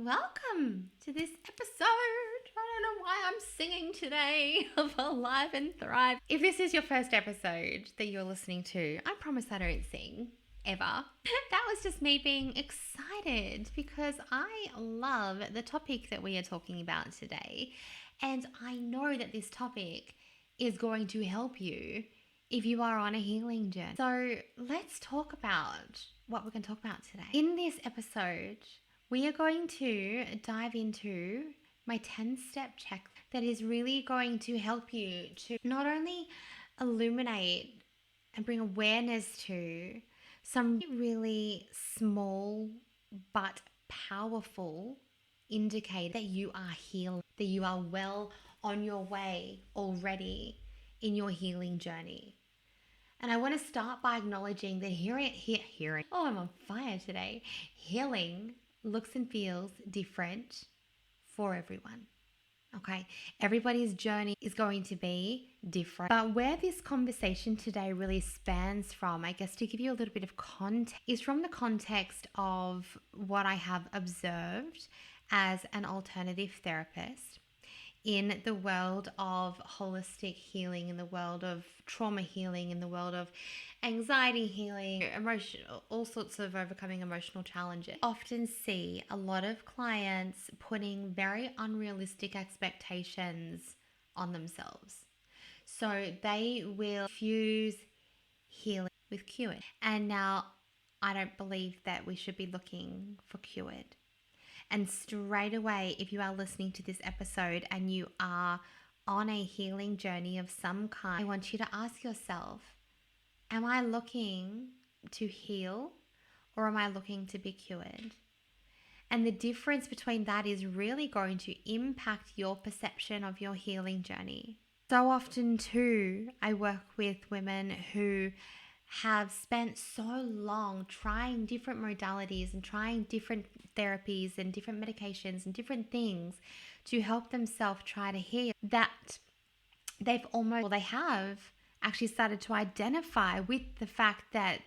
Welcome to this episode. I don't know why I'm singing today of Alive and Thrive. If this is your first episode that you're listening to, I promise I don't sing ever. That was just me being excited because I love the topic that we are talking about today. And I know that this topic is going to help you if you are on a healing journey. So let's talk about what we're going to talk about today. In this episode, we are going to dive into my 10-step check that is really going to help you to not only illuminate and bring awareness to some really small but powerful indicators that you are healed, that you are well on your way already in your healing journey. And I want to start by acknowledging that I'm on fire today. Healing looks and feels different for everyone. Okay, everybody's journey is going to be different. But where this conversation today really spans from, I guess to give you a little bit of context, is from the context of what I have observed as an alternative therapist in the world of holistic healing, in the world of trauma healing, in the world of anxiety healing, all sorts of overcoming emotional challenges. I often see a lot of clients putting very unrealistic expectations on themselves. So they will fuse healing with cured. And now I don't believe that we should be looking for cured. And straight away, if you are listening to this episode and you are on a healing journey of some kind, I want you to ask yourself, am I looking to heal or am I looking to be cured? And the difference between that is really going to impact your perception of your healing journey. So often too, I work with women who have spent so long trying different modalities and trying different therapies and different medications and different things to help themselves try to heal that they have actually started to identify with the fact that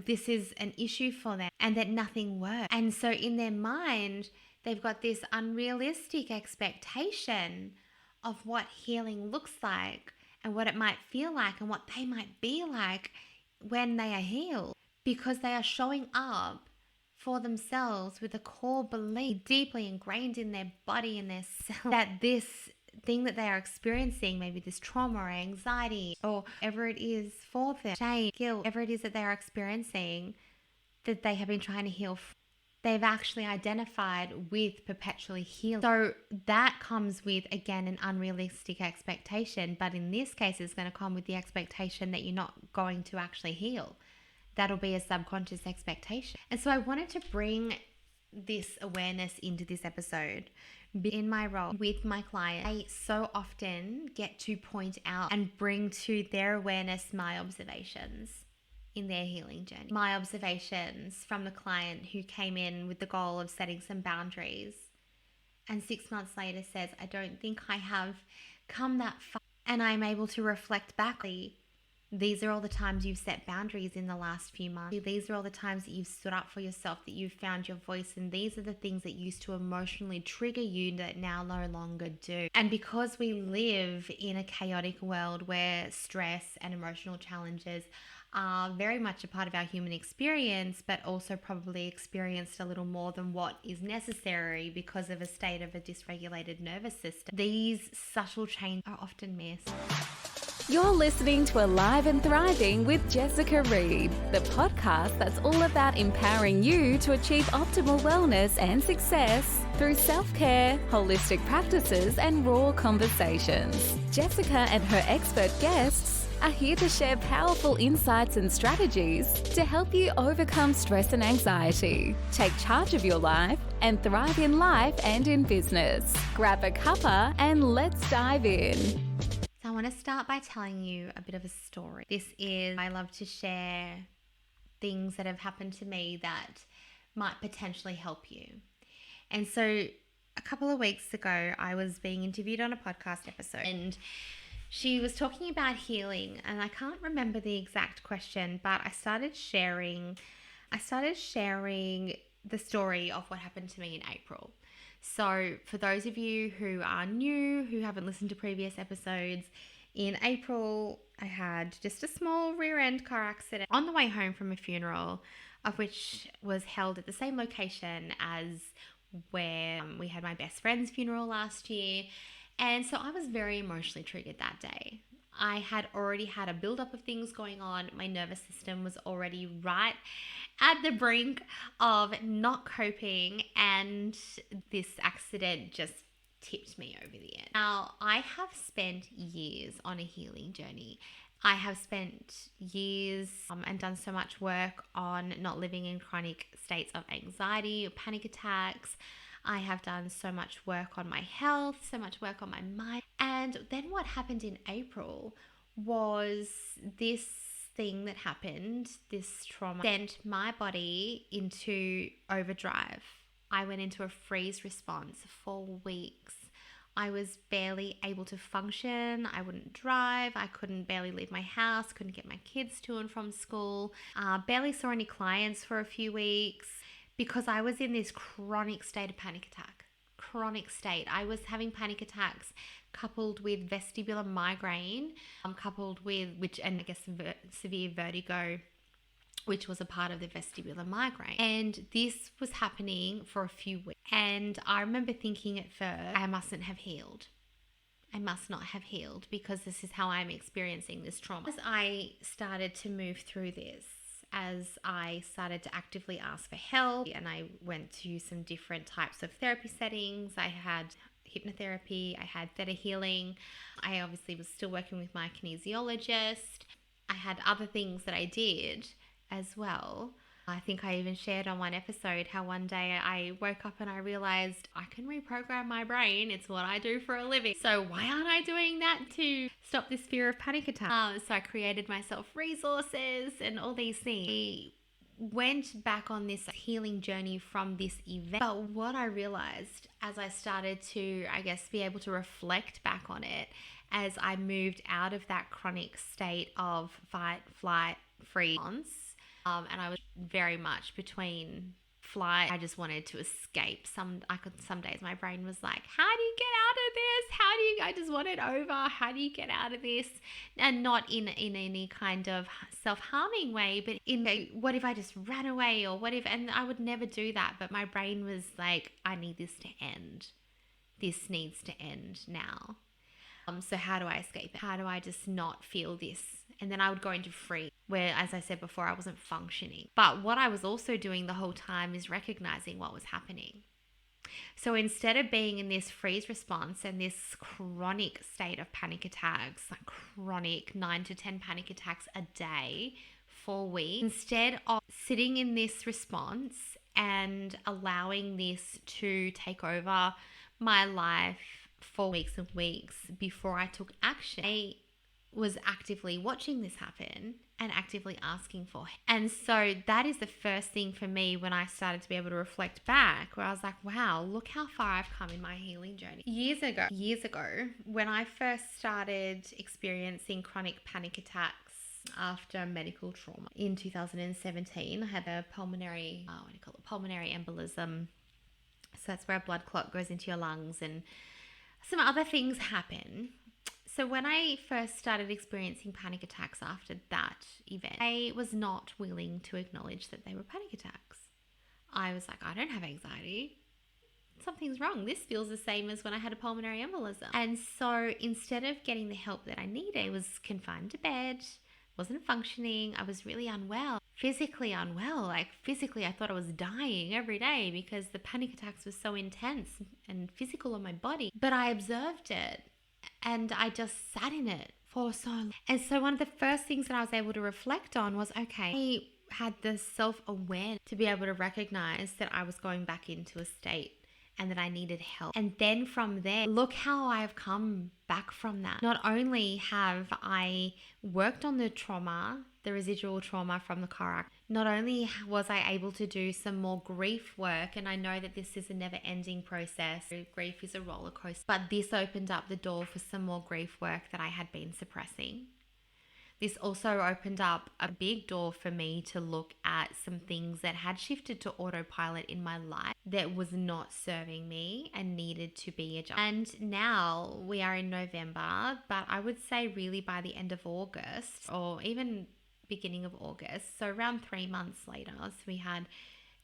this is an issue for them and that nothing works. And so in their mind, they've got this unrealistic expectation of what healing looks like and what it might feel like and what they might be like when they are healed, because they are showing up for themselves with a core belief deeply ingrained in their body and their cells that this thing that they are experiencing, maybe this trauma or anxiety or whatever it is for them, shame, guilt, whatever it is that they're experiencing that they have been trying to heal from, they've actually identified with perpetually healing. So that comes with, again, an unrealistic expectation. But in this case, it's going to come with the expectation that you're not going to actually heal. That'll be a subconscious expectation. And so I wanted to bring this awareness into this episode. In my role with my client, I so often get to point out and bring to their awareness my observations in their healing journey. My observations from the client who came in with the goal of setting some boundaries and 6 months later says, I don't think I have come that far. And I'm able to reflect back. These are all the times you've set boundaries in the last few months. These are all the times that you've stood up for yourself, that you've found your voice. And these are the things that used to emotionally trigger you that now no longer do. And because we live in a chaotic world where stress and emotional challenges are very much a part of our human experience, but also probably experienced a little more than what is necessary because of a state of a dysregulated nervous system, these subtle changes are often missed. You're listening to Alive and Thriving with Jessica Reed, the podcast that's all about empowering you to achieve optimal wellness and success through self-care, holistic practices, and raw conversations. Jessica and her expert guests are here to share powerful insights and strategies to help you overcome stress and anxiety, take charge of your life, and thrive in life and in business. Grab a cuppa and let's dive in. So I want to start by telling you a bit of a story. I love to share things that have happened to me that might potentially help you. And so a couple of weeks ago, I was being interviewed on a podcast episode and she was talking about healing, and I can't remember the exact question, but I started sharing the story of what happened to me in April. So, for those of you who are new, who haven't listened to previous episodes, in April, I had just a small rear end car accident on the way home from a funeral, of which was held at the same location as where we had my best friend's funeral last year. And so I was very emotionally triggered that day. I had already had a buildup of things going on. My nervous system was already right at the brink of not coping, and this accident just tipped me over the edge. Now, I have spent years on a healing journey. I have spent years and done so much work on not living in chronic states of anxiety or panic attacks. I have done so much work on my health, so much work on my mind. And then what happened in April was this thing that happened, this trauma, sent my body into overdrive. I went into a freeze response for weeks. I was barely able to function. I wouldn't drive. I couldn't barely leave my house, couldn't get my kids to and from school, barely saw any clients for a few weeks because I was in this chronic state of panic attack. Chronic state. I was having panic attacks coupled with vestibular migraine, coupled with, severe vertigo, which was a part of the vestibular migraine. And this was happening for a few weeks. And I remember thinking at first, I mustn't have healed. I must not have healed because this is how I'm experiencing this trauma. As I started to move through this, as I started to actively ask for help, and I went to some different types of therapy settings. I had hypnotherapy, I had theta healing. I obviously was still working with my kinesiologist. I had other things that I did as well. I think I even shared on one episode how one day I woke up and I realized I can reprogram my brain. It's what I do for a living. So why aren't I doing that to stop this fear of panic attack? So I created myself resources and all these things. I went back on this healing journey from this event. But what I realized as I started to, be able to reflect back on it, as I moved out of that chronic state of fight, flight, freeze, and I was very much between flight. I just wanted to escape. Some days my brain was like, how do you get out of this? I just want it over. How do you get out of this? And not in any kind of self-harming way, but what if I just ran away, or what if, and I would never do that. But my brain was like, I need this to end. This needs to end now. So how do I escape it? How do I just not feel this? And then I would go into freeze, where, as I said before, I wasn't functioning. But what I was also doing the whole time is recognizing what was happening. So instead of being in this freeze response and this chronic state of panic attacks, like chronic 9 to 10 panic attacks a day for weeks, instead of sitting in this response and allowing this to take over my life for weeks and weeks before I took action, I was actively watching this happen and actively asking for help. And so that is the first thing for me when I started to be able to reflect back, where I was like, wow, look how far I've come in my healing journey. Years ago, when I first started experiencing chronic panic attacks after medical trauma in 2017, I had a pulmonary embolism. So that's where a blood clot goes into your lungs, and some other things happen. So when I first started experiencing panic attacks after that event, I was not willing to acknowledge that they were panic attacks. I was like, I don't have anxiety. Something's wrong. This feels the same as when I had a pulmonary embolism. And so instead of getting the help that I needed, I was confined to bed, wasn't functioning. I was really unwell, physically unwell. Like physically, I thought I was dying every day because the panic attacks were so intense and physical on my body. But I observed it and I just sat in it for so long. And so one of the first things that I was able to reflect on was, okay, I had the self-awareness to be able to recognize that I was going back into a state and that I needed help. And then from there, look how I've come back from that. Not only have I worked on the trauma, the residual trauma from the car accident, not only was I able to do some more grief work, and I know that this is a never-ending process. Grief is a roller coaster, but this opened up the door for some more grief work that I had been suppressing. This also opened up a big door for me to look at some things that had shifted to autopilot in my life that was not serving me and needed to be adjusted. And now we are in November, but I would say really by the end of August or even beginning of August, so around 3 months later, so we had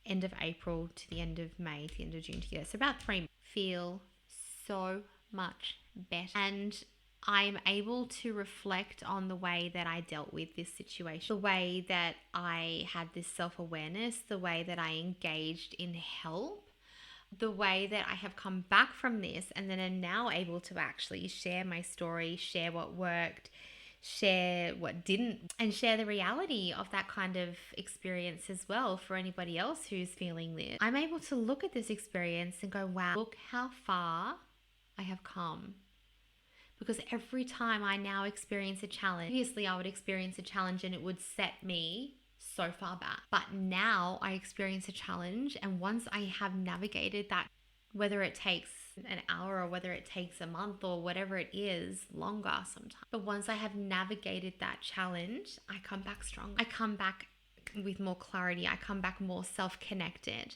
end of April to the end of May to the end of June together, so about 3 months, feel so much better. And I'm able to reflect on the way that I dealt with this situation, the way that I had this self-awareness, the way that I engaged in help, the way that I have come back from this and then am now able to actually share my story, share what worked, share what didn't, and share the reality of that kind of experience as well for anybody else who's feeling this. I'm able to look at this experience and go, wow, look how far I have come. Because every time I now experience a challenge, previously I would experience a challenge and it would set me so far back. But now I experience a challenge, and once I have navigated that, whether it takes an hour or whether it takes a month or whatever it is, longer sometimes. But once I have navigated that challenge, I come back strong. I come back with more clarity. I come back more self-connected.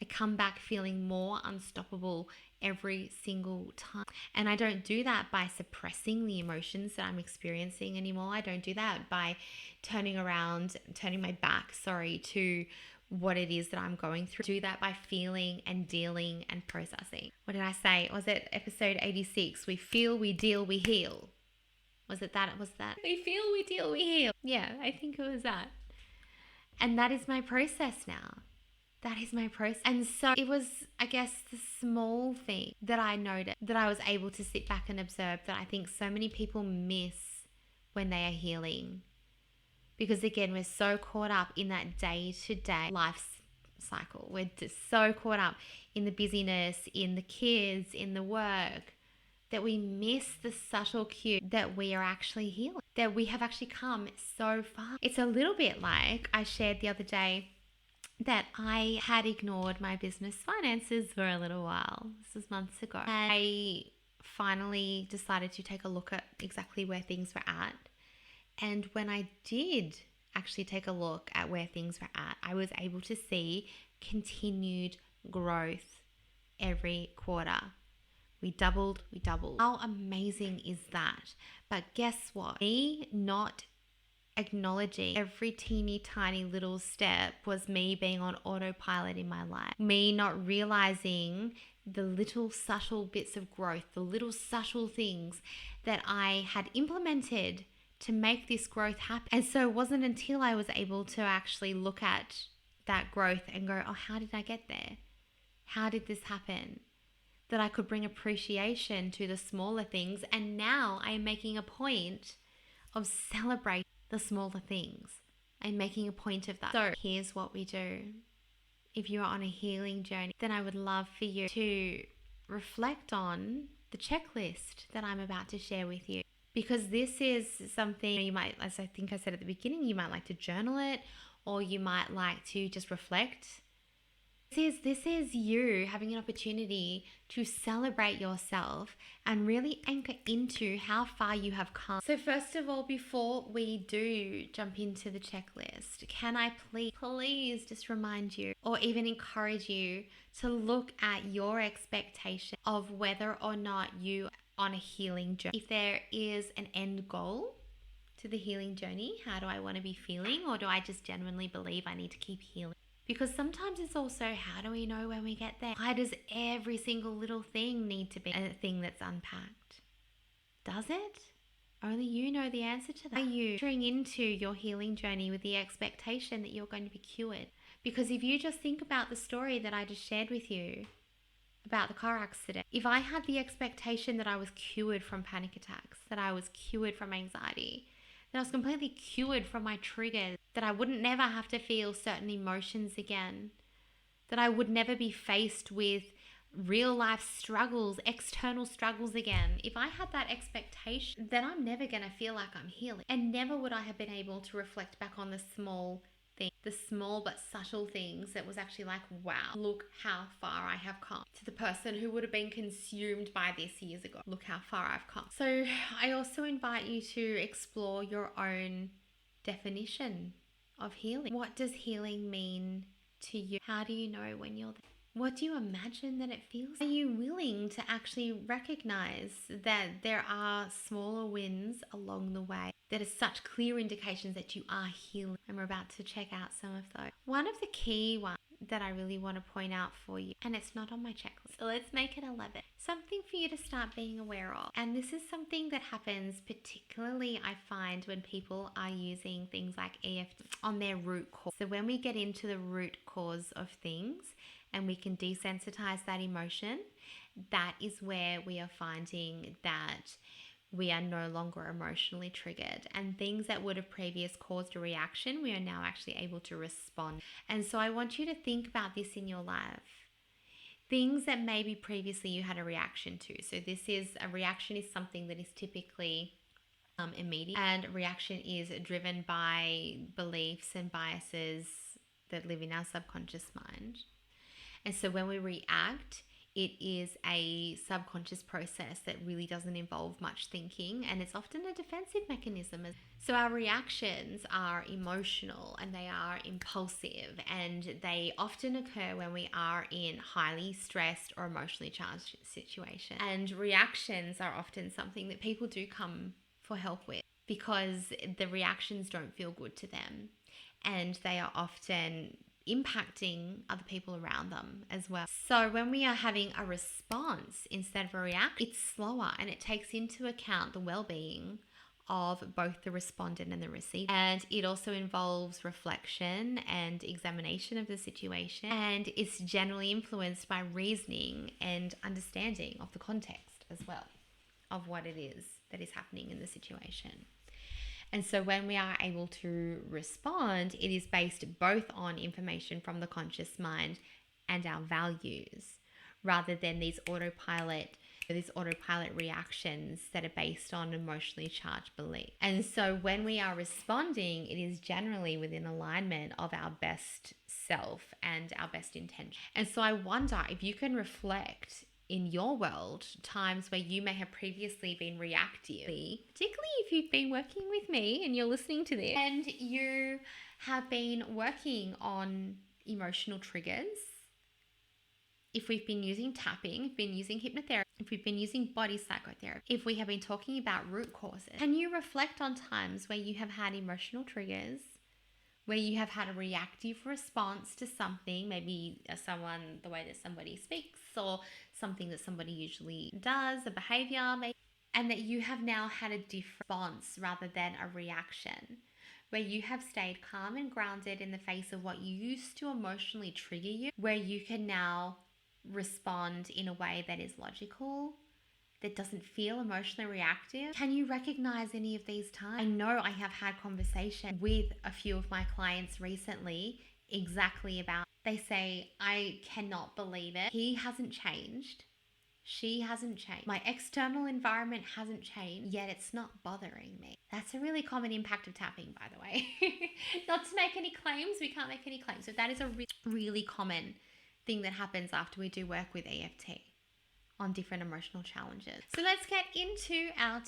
I come back feeling more unstoppable every single time. And I don't do that by suppressing the emotions that I'm experiencing anymore. I don't do that by turning my back, to what it is that I'm going through. I do that by feeling and dealing and processing. What did I say? Was it episode 86? We feel, we deal, we heal. Was that? We feel, we deal, we heal. Yeah, I think it was that. And that is my process now. That is my process. And so it was, I guess, the small thing that I noticed, that I was able to sit back and observe, that I think so many people miss when they are healing. Because again, we're so caught up in that day-to-day life cycle. We're just so caught up in the busyness, in the kids, in the work, that we miss the subtle cue that we are actually healing, that we have actually come so far. It's a little bit like I shared the other day that I had ignored my business finances for a little while. This was months ago. And I finally decided to take a look at exactly where things were at. And when I did actually take a look at where things were at, I was able to see continued growth every quarter. We doubled. How amazing is that? But guess what? Me not acknowledging every teeny tiny little step was me being on autopilot in my life. Me not realizing the little subtle bits of growth, the little subtle things that I had implemented to make this growth happen. And so it wasn't until I was able to actually look at that growth and go, oh, how did I get there? How did this happen? That I could bring appreciation to the smaller things. And now I'm making a point of celebrating the smaller things. I'm making a point of that. So here's what we do. If you're on a healing journey, then I would love for you to reflect on the checklist that I'm about to share with you. Because this is something you might, as I think I said at the beginning, you might like to journal it, or you might like to just reflect. This is you having an opportunity to celebrate yourself and really anchor into how far you have come. So first of all, before we do jump into the checklist, can I please just remind you or even encourage you to look at your expectation of whether or not you are on a healing journey. If there is an end goal to the healing journey, how do I want to be feeling? Or do I just genuinely believe I need to keep healing? Because sometimes it's also, how do we know when we get there? Why does every single little thing need to be a thing that's unpacked? Does it? Only you know the answer to that. Are you entering into your healing journey with the expectation that you're going to be cured? Because if you just think about the story that I just shared with you about the car accident, if I had the expectation that I was cured from panic attacks, that I was cured from anxiety, that I was completely cured from my triggers, that I wouldn't never have to feel certain emotions again, that I would never be faced with real life struggles, external struggles again. If I had that expectation, then I'm never going to feel like I'm healing. And never would I have been able to reflect back on the small things, the small but subtle things that was actually like, wow, look how far I have come. To the person who would have been consumed by this years ago, look how far I've come. So I also invite you to explore your own definition of healing. What does healing mean to you? How do you know when you're there? What do you imagine that it feels? Are you willing to actually recognize that there are smaller wins along the way that are such clear indications that you are healing? And we're about to check out some of those. One of the key ones that I really want to point out for you, and it's not on my checklist, so let's make it 11. Something for you to start being aware of. And this is something that happens particularly, I find, when people are using things like EFT on their root cause. So when we get into the root cause of things, and we can desensitize that emotion, that is where we are finding that we are no longer emotionally triggered, and things that would have previously caused a reaction, we are now actually able to respond. And so I want you to think about this in your life. Things that maybe previously you had a reaction to. So a reaction is something that is typically immediate, and reaction is driven by beliefs and biases that live in our subconscious mind. And so when we react, it is a subconscious process that really doesn't involve much thinking, and it's often a defensive mechanism. So our reactions are emotional and they are impulsive, and they often occur when we are in highly stressed or emotionally charged situations. And reactions are often something that people do come for help with because the reactions don't feel good to them, and they are often impacting other people around them as well. So when we are having a response instead of a reaction, it's slower and it takes into account the well-being of both the respondent and the receiver. And it also involves reflection and examination of the situation, and it's generally influenced by reasoning and understanding of the context as well of what it is that is happening in the situation. And so when we are able to respond, it is based both on information from the conscious mind and our values, rather than these autopilot reactions that are based on emotionally charged belief. And so when we are responding, it is generally within alignment of our best self and our best intention. And so I wonder if you can reflect in your world times where you may have previously been reactive, particularly if you've been working with me and you're listening to this and you have been working on emotional triggers. If we've been using tapping, if we've been using hypnotherapy, if we've been using body psychotherapy, if we have been talking about root causes, can you reflect on times where you have had emotional triggers, where you have had a reactive response to something, maybe the way that somebody speaks or something that somebody usually does, a behavior, maybe, and that you have now had a different response rather than a reaction, where you have stayed calm and grounded in the face of what used to emotionally trigger you, where you can now respond in a way that is logical, that doesn't feel emotionally reactive. Can you recognize any of these times? I know I have had conversation with a few of my clients recently exactly about, they say, I cannot believe it. He hasn't changed. She hasn't changed. My external environment hasn't changed, yet it's not bothering me. That's a really common impact of tapping, by the way. Not to make any claims, we can't make any claims. So that is a really common thing that happens after we do work with EFT on different emotional challenges. So let's get into our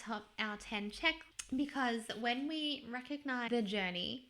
10 check, because when we recognize the journey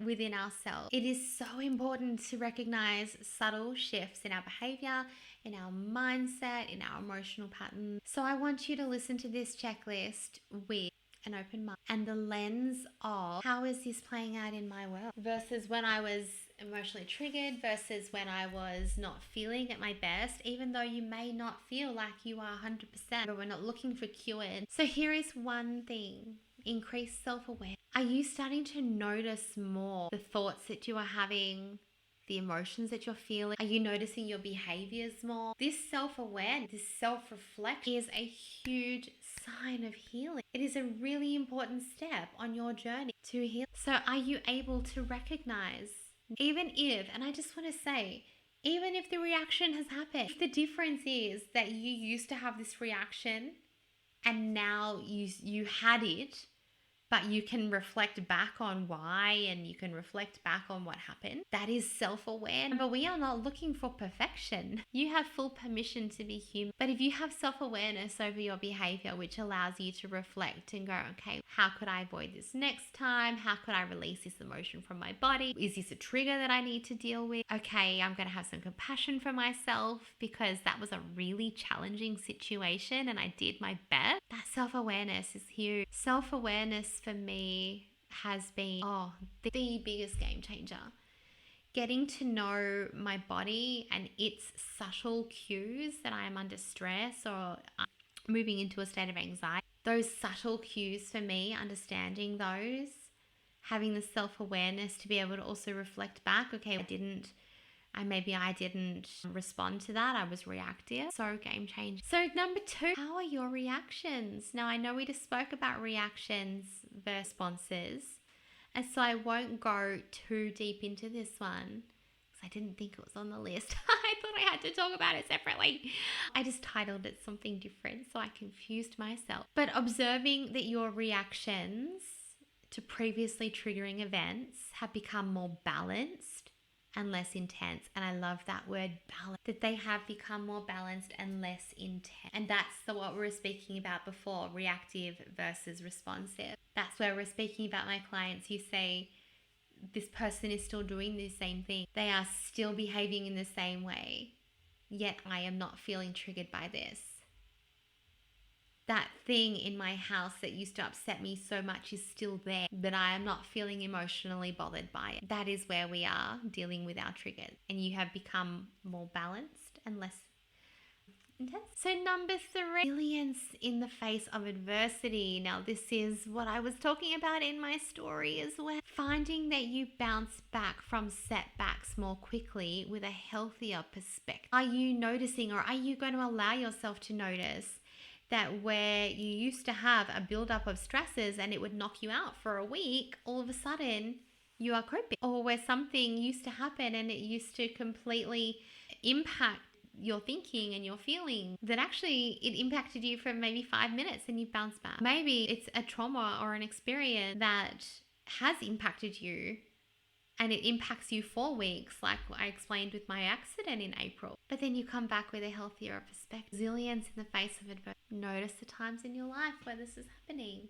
within ourselves, it is so important to recognize subtle shifts in our behavior, in our mindset, in our emotional patterns. So I want you to listen to this checklist with an open mind and the lens of, how is this playing out in my world versus when I was emotionally triggered versus when I was not feeling at my best, even though you may not feel like you are 100%, but we're not looking for cured. So here is one thing: increase self-awareness. Are you starting to notice more the thoughts that you are having, the emotions that you're feeling? Are you noticing your behaviors more? This self-awareness, this self-reflection is a huge sign of healing. It is a really important step on your journey to heal. So are you able to recognize, even if, and I just want to say, even if the reaction has happened, if the difference is that you used to have this reaction and now you had it, but you can reflect back on why and you can reflect back on what happened. That is self-aware. But we are not looking for perfection. You have full permission to be human. But if you have self-awareness over your behavior, which allows you to reflect and go, okay, how could I avoid this next time? How could I release this emotion from my body? Is this a trigger that I need to deal with? Okay, I'm going to have some compassion for myself because that was a really challenging situation and I did my best. That self-awareness is huge. Self-awareness for me has been the biggest game changer. Getting to know my body and its subtle cues that I am under stress or moving into a state of anxiety. Those subtle cues for me, understanding those, having the self-awareness to be able to also reflect back, okay, maybe I didn't respond to that. I was reactive. So game changer. So number 2, how are your reactions? Now I know we just spoke about reactions versus responses. And so I won't go too deep into this one because I didn't think it was on the list. I thought I had to talk about it separately. I just titled it something different, so I confused myself. But observing that your reactions to previously triggering events have become more balanced and less intense. And I love that word balance, that they have become more balanced and less intense. And that's what we were speaking about before, reactive versus responsive. That's where we're speaking about my clients who say, this person is still doing the same thing. They are still behaving in the same way, yet I am not feeling triggered by this. That thing in my house that used to upset me so much is still there, but I am not feeling emotionally bothered by it. That is where we are dealing with our triggers, and you have become more balanced and less intense. So number 3, resilience in the face of adversity. Now this is what I was talking about in my story as well. Finding that you bounce back from setbacks more quickly with a healthier perspective. Are you noticing, or are you going to allow yourself to notice that where you used to have a buildup of stresses and it would knock you out for a week, all of a sudden you are coping? Or where something used to happen and it used to completely impact your thinking and your feeling, that actually it impacted you for maybe 5 minutes and you bounced back. Maybe it's a trauma or an experience that has impacted you and it impacts you for weeks, like I explained with my accident in April. But then you come back with a healthier perspective. Resilience in the face of adversity. Notice the times in your life where this is happening.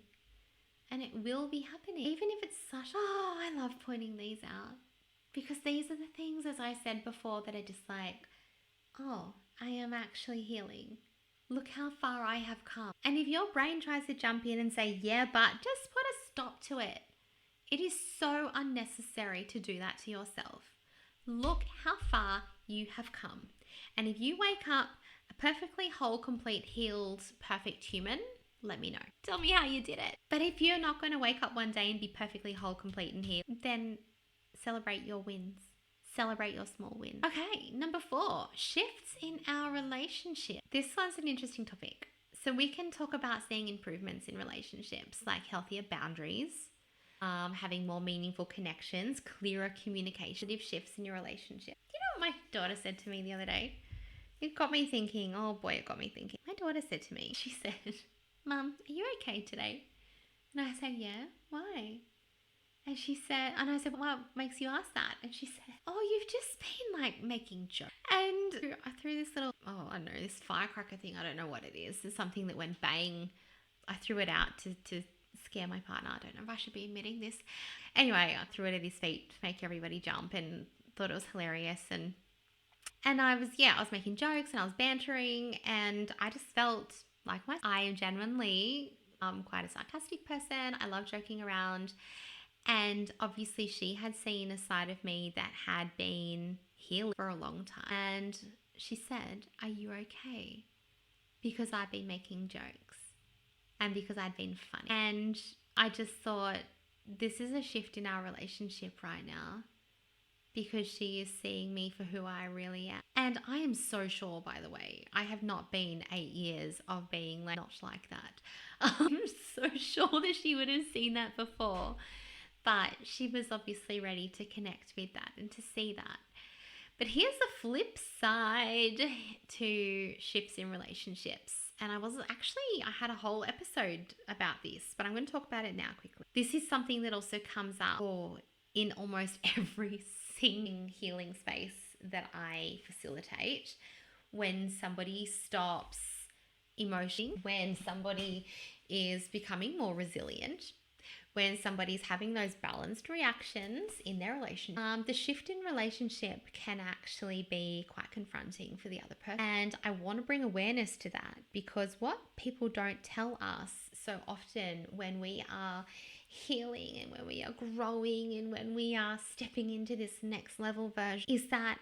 And it will be happening. Even if it's I love pointing these out. Because these are the things, as I said before, that are just like, I am actually healing. Look how far I have come. And if your brain tries to jump in and say, yeah, but just put a stop to it. It is so unnecessary to do that to yourself. Look how far you have come. And if you wake up a perfectly whole, complete, healed, perfect human, let me know. Tell me how you did it. But if you're not going to wake up one day and be perfectly whole, complete, and healed, then celebrate your wins. Celebrate your small wins. Okay, number 4, shifts in our relationship. This one's an interesting topic. So we can talk about seeing improvements in relationships, like healthier boundaries, having more meaningful connections, clearer communication, shifts in your relationship. You know what my daughter said to me the other day? It got me thinking. Oh boy, it got me thinking. My daughter said to me, she said, Mum, are you okay today? And I said, yeah, why? And she said, and I said, what makes you ask that? And she said, you've just been like making jokes. And I threw this little, I don't know, this firecracker thing. I don't know what it is. It's something that went bang. I threw it out to scare my partner. I don't know if I should be admitting this. Anyway, I threw it at his feet to make everybody jump and thought it was hilarious. And I was making jokes and I was bantering, and I just felt like I am genuinely quite a sarcastic person. I love joking around. And obviously she had seen a side of me that had been healed for a long time. And she said, are you okay? Because I've been making jokes and because I'd been funny. And I just thought, this is a shift in our relationship right now, because she is seeing me for who I really am. And I am so sure, by the way, I have not been 8 years of being not like that. I'm so sure that she would have seen that before. But she was obviously ready to connect with that and to see that. But here's the flip side to shifts in relationships. And I had a whole episode about this, but I'm going to talk about it now quickly. This is something that also comes up in almost every single healing space that I facilitate. When somebody stops emotion, when somebody is becoming more resilient, when somebody's having those balanced reactions in their relationship, the shift in relationship can actually be quite confronting for the other person. And I want to bring awareness to that, because what people don't tell us so often when we are healing and when we are growing and when we are stepping into this next level version is that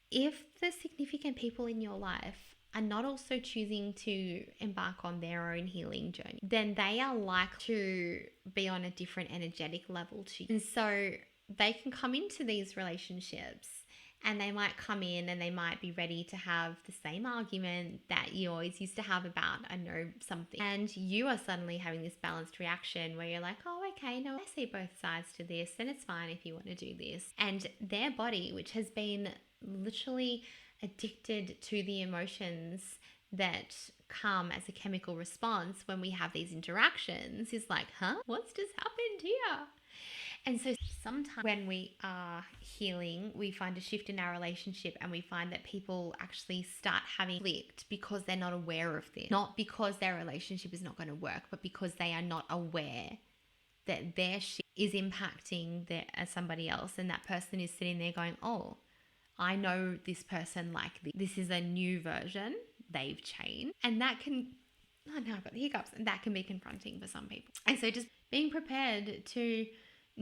if the significant people in your life are not also choosing to embark on their own healing journey, then they are likely to be on a different energetic level to you. And so they can come into these relationships and they might come in and they might be ready to have the same argument that you always used to have about, I know, something. And you are suddenly having this balanced reaction where you're like, oh, okay, no, I see both sides to this, and it's fine if you want to do this. And their body, which has been literally addicted to the emotions that come as a chemical response when we have these interactions, is like, huh? What's just happened here? And so sometimes when we are healing, we find a shift in our relationship and we find that people actually start having conflict because they're not aware of this. Not because their relationship is not going to work, but because they are not aware that their shift is impacting somebody else. And that person is sitting there going, oh, I know this person like this. This is a new version. They've changed. And that can, oh no, I've got the hiccups. And that can be confronting for some people. And so just being prepared to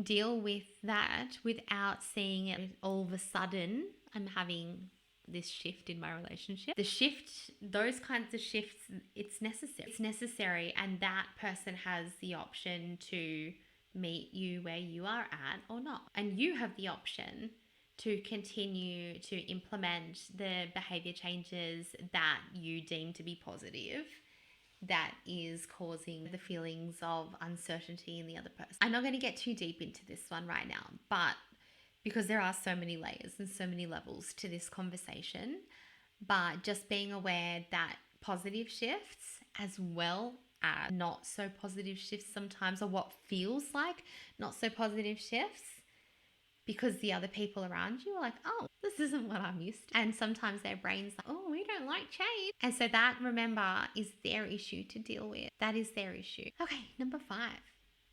deal with that without seeing it all of a sudden, I'm having this shift in my relationship. The shift, those kinds of shifts, it's necessary. It's necessary, and that person has the option to meet you where you are at or not. And you have the option to continue to implement the behavior changes that you deem to be positive, that is causing the feelings of uncertainty in the other person. I'm not going to get too deep into this one right now, but because there are so many layers and so many levels to this conversation, but just being aware that positive shifts as well as not so positive shifts sometimes, or what feels like not so positive shifts, because the other people around you are like, oh, this isn't what I'm used to. And sometimes their brain's like, oh, we don't like change. And so that, remember, is their issue to deal with. That is their issue. Okay, number 5,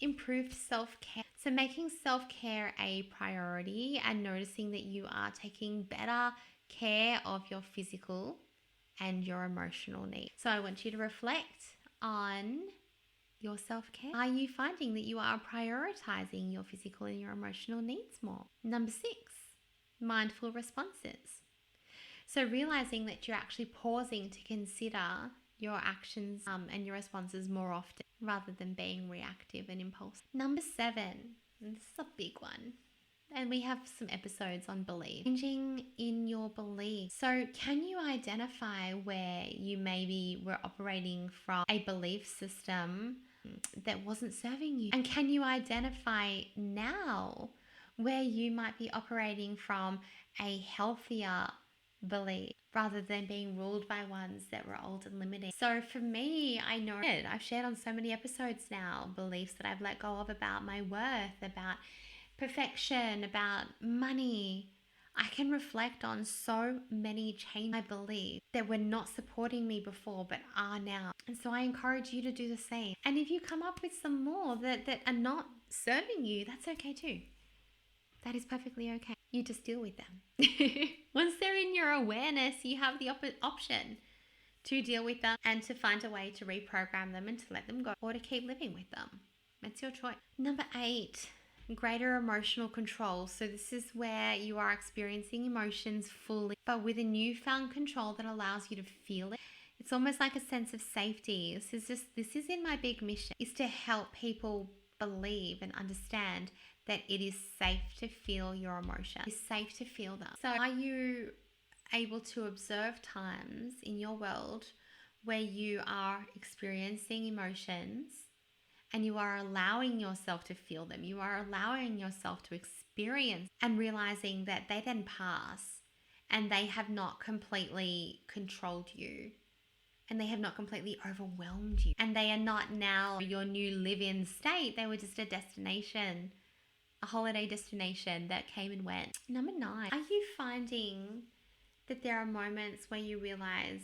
improved self-care. So making self-care a priority and noticing that you are taking better care of your physical and your emotional needs. So I want you to reflect on your self-care. Are you finding that you are prioritizing your physical and your emotional needs more? Number 6, mindful responses. So realizing that you're actually pausing to consider your actions and your responses more often rather than being reactive and impulsive. Number 7, and this is a big one, and we have some episodes on belief. Changing in your belief. So can you identify where you maybe were operating from a belief system that wasn't serving you? And can you identify now where you might be operating from a healthier belief rather than being ruled by ones that were old and limiting? So for me, I know I've shared on so many episodes now beliefs that I've let go of about my worth, about perfection, about money. I can reflect on so many changes I believe that were not supporting me before but are now. And so I encourage you to do the same. And if you come up with some more that are not serving you, that's okay too. That is perfectly okay. You just deal with them. Once they're in your awareness, you have the option to deal with them and to find a way to reprogram them and to let them go, or to keep living with them. It's your choice. Number 8, greater emotional control. So this is where you are experiencing emotions fully, but with a newfound control that allows you to feel it. It's almost like a sense of safety. This is in my big mission, is to help people believe and understand that it is safe to feel your emotion. It's safe to feel them. So are you able to observe times in your world where you are experiencing emotions and you are allowing yourself to feel them? You are allowing yourself to experience and realizing that they then pass and they have not completely controlled you and they have not completely overwhelmed you. And they are not now your new live-in state. They were just a destination, a holiday destination that came and went. Number 9, are you finding that there are moments where you realize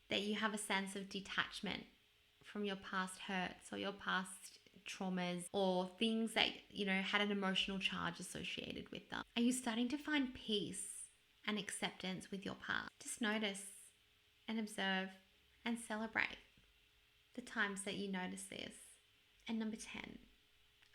that you have a sense of detachment from your past hurts or your past traumas or things that, had an emotional charge associated with them? Are you starting to find peace and acceptance with your past? Just notice and observe and celebrate the times that you notice this. And number 10,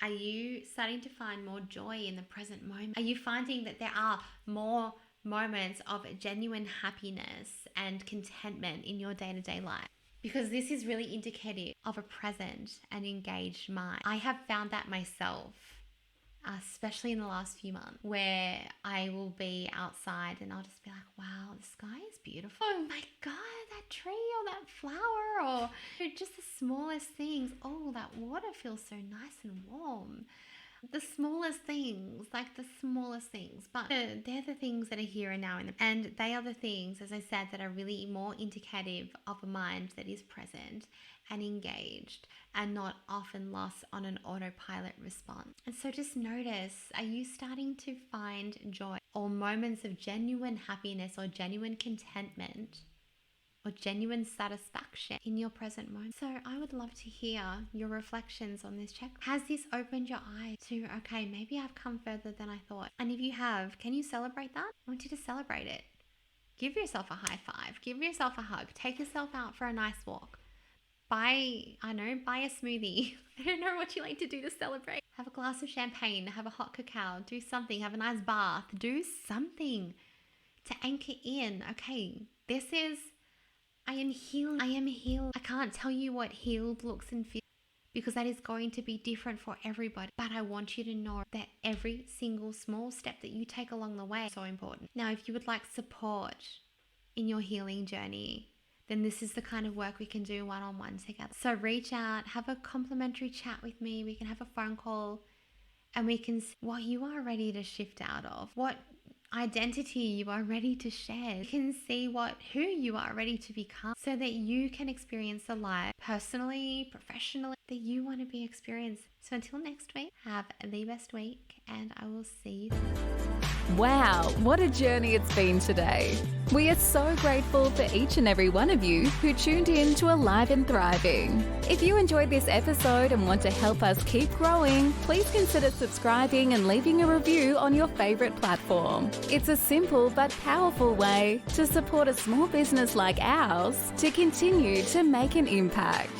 are you starting to find more joy in the present moment? Are you finding that there are more moments of genuine happiness and contentment in your day-to-day life? Because this is really indicative of a present and engaged mind. I have found that myself, especially in the last few months, where I will be outside and I'll just be like, wow, the sky is beautiful. Oh my God, that tree or that flower or just the smallest things. Oh, that water feels so nice and warm. The smallest things, like the smallest things, but they're the things that are here and now, and they are the things, as I said, that are really more indicative of a mind that is present and engaged and not often lost on an autopilot response. And so just notice, are you starting to find joy or moments of genuine happiness or genuine contentment or genuine satisfaction in your present moment? So I would love to hear your reflections on this check. Has this opened your eyes to, okay, maybe I've come further than I thought? And if you have, can you celebrate that? I want you to celebrate it. Give yourself a high five. Give yourself a hug. Take yourself out for a nice walk. Buy a smoothie. I don't know what you like to do to celebrate. Have a glass of champagne. Have a hot cacao. Do something. Have a nice bath. Do something to anchor in. Okay, this is, I am healed. I am healed. I can't tell you what healed looks and feels because that is going to be different for everybody. But I want you to know that every single small step that you take along the way is so important. Now, if you would like support in your healing journey, then this is the kind of work we can do one-on-one together. So reach out, have a complimentary chat with me. We can have a phone call and we can see what you are ready to shift out of, what identity you are ready to share. You can see who you are ready to become so that you can experience the life personally, professionally, that you want to be experienced. So until next week, have the best week and I will see you soon. Wow, what a journey it's been today. We are so grateful for each and every one of you who tuned in to Alive and Thriving. If you enjoyed this episode and want to help us keep growing, please consider subscribing and leaving a review on your favorite platform. It's a simple but powerful way to support a small business like ours to continue to make an impact.